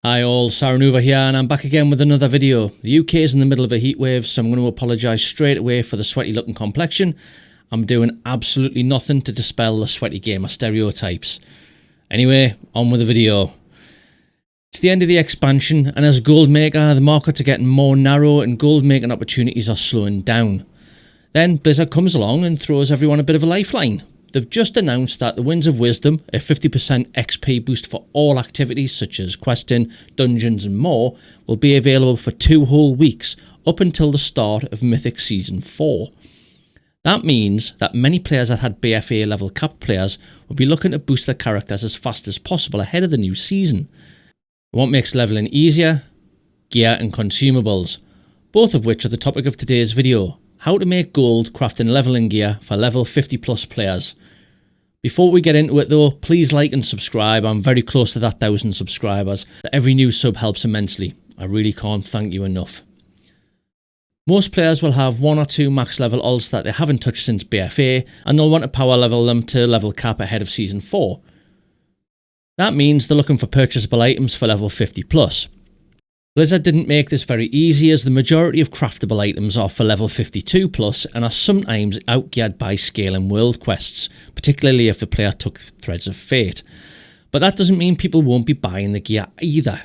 Hi all, Saranuva here, and I'm back again with another video. The UK is in the middle of a heatwave, so I'm going to apologise straight away for the sweaty looking complexion. I'm doing absolutely nothing to dispel the sweaty gamer stereotypes. Anyway, on with the video. It's the end of the expansion, and as a gold maker, the markets are getting more narrow and gold making opportunities are slowing down. Then Blizzard comes along and throws everyone a bit of a lifeline. They've just announced that the Winds of Wisdom, a 50% XP boost for all activities such as questing, dungeons and more, will be available for 2 whole weeks up until the start of Mythic Season 4. That means that many players that had BFA level cap players will be looking to boost their characters as fast as possible ahead of the new season. What makes leveling easier? Gear and consumables, both of which are the topic of today's video. How to make gold crafting leveling gear for level 50 plus players. Before we get into it though, please like and subscribe. I'm very close to that 1,000 subscribers. Every new sub helps immensely. I really can't thank you enough. Most players will have 1 or 2 max level ults that they haven't touched since BFA, and they'll want to power level them to level cap ahead of Season 4. That means they're looking for purchasable items for level 50 plus. Blizzard didn't make this very easy, as the majority of craftable items are for level 52 plus and are sometimes outgeared by scale and world quests, particularly if the player took Threads of Fate. But that doesn't mean people won't be buying the gear either.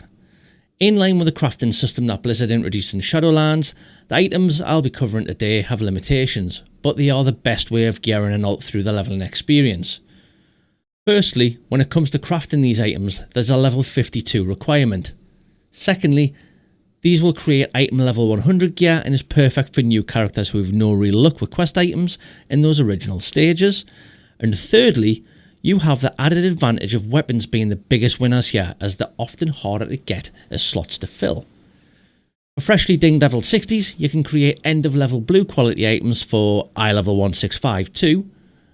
In line with the crafting system that Blizzard introduced in Shadowlands, the items I'll be covering today have limitations, but they are the best way of gearing an ult through the leveling experience. Firstly, when it comes to crafting these items, there's a level 52 requirement. Secondly, these will create item level 100 gear and is perfect for new characters who have no real luck with quest items in those original stages. And thirdly, you have the added advantage of weapons being the biggest winners here, as they're often harder to get as slots to fill. For freshly dinged level 60s, you can create end of level blue quality items for level 165 too.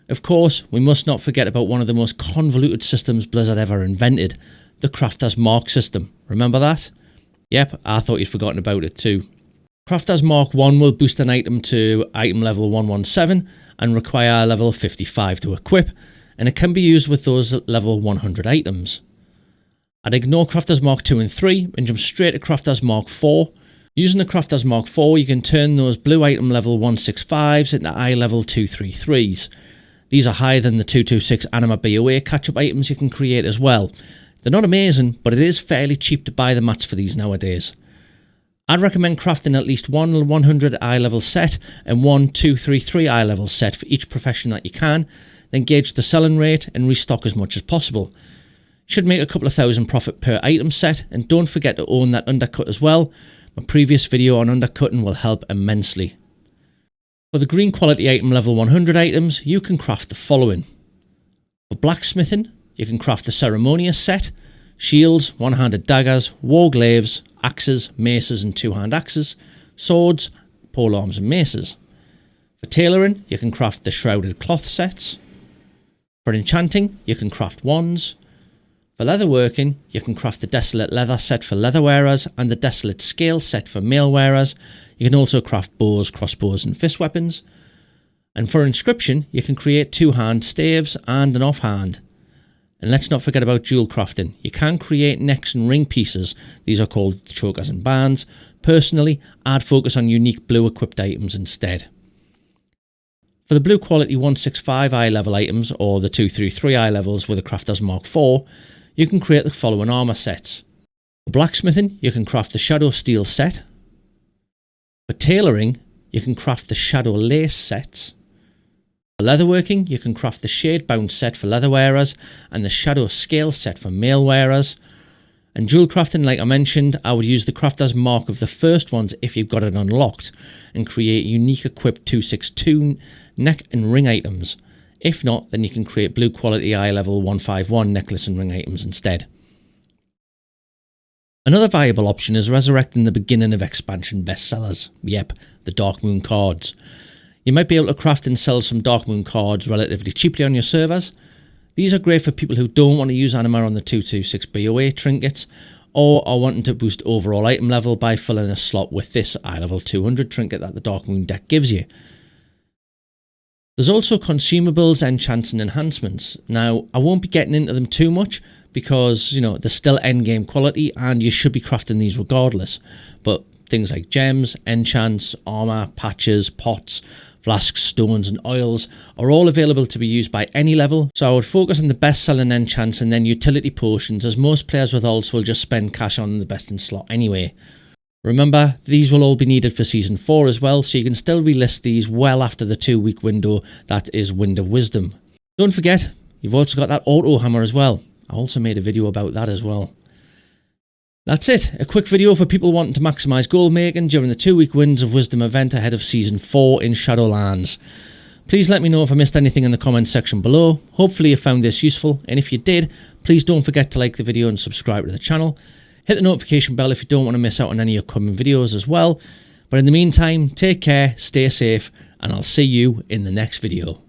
Of course, we must not forget about one of the most convoluted systems Blizzard ever invented, the Crafter's Mark system. Remember that? Yep, I thought you'd forgotten about it too. Crafter's Mark 1 will boost an item to item level 117 and require level 55 to equip, and it can be used with those level 100 items. I'd ignore Crafter's Mark 2 and 3 and jump straight to Crafter's Mark 4. Using the Crafter's Mark 4, you can turn those blue item level 165s into eye level 233s. These are higher than the 226 Anima BOA catch-up items you can create as well. They're not amazing, but it is fairly cheap to buy the mats for these nowadays. I'd recommend crafting at least 1 100 eye level set and 1 233 eye level set for each profession that you can, then gauge the selling rate and restock as much as possible. Should make a couple of thousand profit per item set, and don't forget to own that undercut as well. My previous video on undercutting will help immensely. For the green quality item level 100 items, you can craft the following. For blacksmithing, you can craft the ceremonious set, shields, one-handed daggers, war glaives, axes, maces and two-hand axes, swords, polearms and maces. For tailoring, you can craft the shrouded cloth sets. For enchanting, you can craft wands. For leatherworking, you can craft the desolate leather set for leather wearers and the desolate scale set for mail wearers. You can also craft bows, crossbows and fist weapons. And for inscription, you can create two-hand staves and an offhand. And let's not forget about jewelcrafting. You can create necks and ring pieces. These are called chokers and bands. Personally, I'd focus on unique blue equipped items instead. For the blue quality 165 eye level items, or the 233 eye levels with a Crafter's Mark 4, you can create the following armour sets. For blacksmithing, you can craft the shadowsteel set. For tailoring, you can craft the shadowlace sets. For leatherworking, you can craft the shade-bound set for leather wearers and the shadow scale set for mail wearers. And jewel crafting, like I mentioned, I would use the Crafter's Mark of the first ones if you've got it unlocked, and create unique equipped 262 neck and ring items. If not, then you can create blue quality eye level 151 necklace and ring items instead. Another viable option is resurrecting the beginning of expansion bestsellers. Yep, the Dark Moon cards. You might be able to craft and sell some Dark Moon cards relatively cheaply on your servers. These are great for people who don't want to use Anima on the 226 BOA trinkets, or are wanting to boost overall item level by filling a slot with this eye level 200 trinket that the Dark Moon deck gives you. There's also consumables, enchants and enhancements. Now, I won't be getting into them too much, because, you know, they're still endgame quality and you should be crafting these regardless. But things like gems, enchants, armor, patches, pots, flasks, stones and oils are all available to be used by any level, so I would focus on the best selling enchants and then utility potions, as most players with alts will just spend cash on the best in slot anyway. Remember, these will all be needed for Season 4 as well, so you can still relist these well after the 2-week window that is Wind of Wisdom. Don't forget, you've also got that auto hammer as well. I also made a video about that as well. That's it, a quick video for people wanting to maximise gold making during the 2-week Winds of Wisdom event ahead of Season 4 in Shadowlands. Please let me know if I missed anything in the comments section below. Hopefully you found this useful, and if you did, please don't forget to like the video and subscribe to the channel. Hit the notification bell if you don't want to miss out on any upcoming videos as well. But in the meantime, take care, stay safe, and I'll see you in the next video.